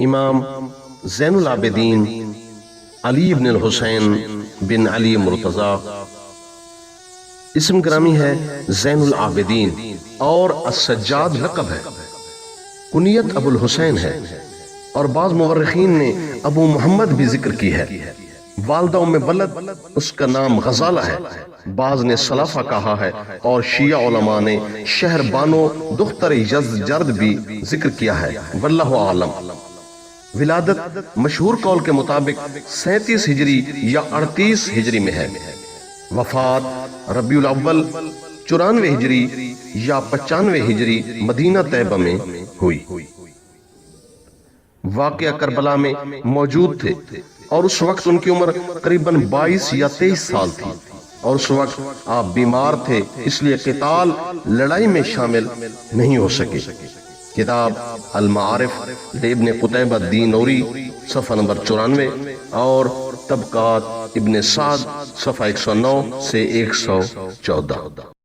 امام زین العابدین علی بن الحسین بن علی مرتضی، اسم گرامی ہے زین العابدین، اور السجاد لقب ہے، کنیت ابو الحسین ہے، اور بعض مورخین نے ابو محمد بھی ذکر کی ہے۔ والدہ ام بلد، اس کا نام غزالہ ہے، بعض نے سلافہ کہا ہے، اور شیعہ علماء نے شہر بانو دختر یزجرد بھی ذکر کیا ہے، واللہ اعلم۔ ولادت مشہور قول کے مطابق 37 ہجری یا 38 ہجری میں ہے۔ وفات ربیع الاول 94 ہجری یا 95 ہجری مدینہ طیبہ میں ہوئی۔ واقعہ کربلا میں موجود تھے، اور اس وقت ان کی عمر قریباً 22 یا 23 سال تھی، اور اس وقت آپ بیمار تھے، اس لیے قتال لڑائی میں شامل نہیں ہو سکے۔ کتاب المعارف ابن قتیبہ دینوری صفحہ نمبر 94، اور طبقات ابن سعد صفحہ 109 سے 114۔